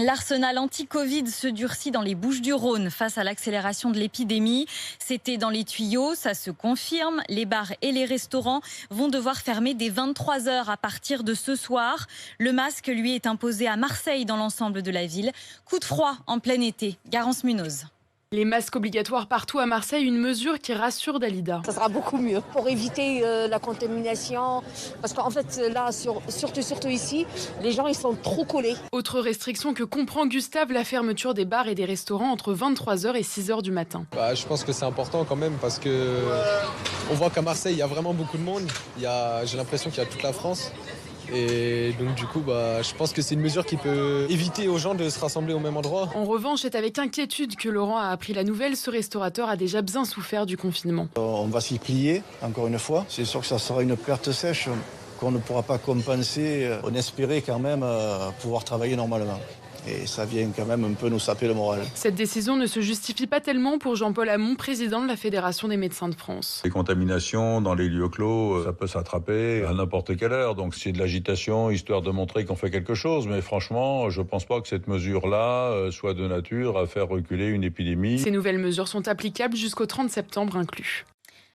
L'arsenal anti-Covid se durcit dans les Bouches-du-Rhône face à l'accélération de l'épidémie. C'était dans les tuyaux, ça se confirme. Les bars et les restaurants vont devoir fermer dès 23 heures à partir de ce soir. Le masque, lui, est imposé à Marseille dans l'ensemble de la ville. Coup de froid en plein été. Garance Munoz. Les masques obligatoires partout à Marseille, une mesure qui rassure Dalida. Ça sera beaucoup mieux pour éviter la contamination. Parce qu'en fait, là, surtout ici, les gens ils sont trop collés. Autre restriction que comprend Gustave, la fermeture des bars et des restaurants entre 23h et 6h du matin. Je pense que c'est important quand même parce que on voit qu'à Marseille, il y a vraiment beaucoup de monde. J'ai l'impression qu'il y a toute la France. Et donc du coup, je pense que c'est une mesure qui peut éviter aux gens de se rassembler au même endroit. En revanche, c'est avec inquiétude que Laurent a appris la nouvelle. Ce restaurateur a déjà bien souffert du confinement. On va s'y plier, encore une fois. C'est sûr que ça sera une perte sèche qu'on ne pourra pas compenser. On espérait quand même pouvoir travailler normalement. Et ça vient quand même un peu nous saper le moral. Cette décision ne se justifie pas tellement pour Jean-Paul Hamon, président de la Fédération des médecins de France. Les contaminations dans les lieux clos, ça peut s'attraper à n'importe quelle heure. Donc c'est de l'agitation, histoire de montrer qu'on fait quelque chose. Mais franchement, je ne pense pas que cette mesure-là soit de nature à faire reculer une épidémie. Ces nouvelles mesures sont applicables jusqu'au 30 septembre inclus.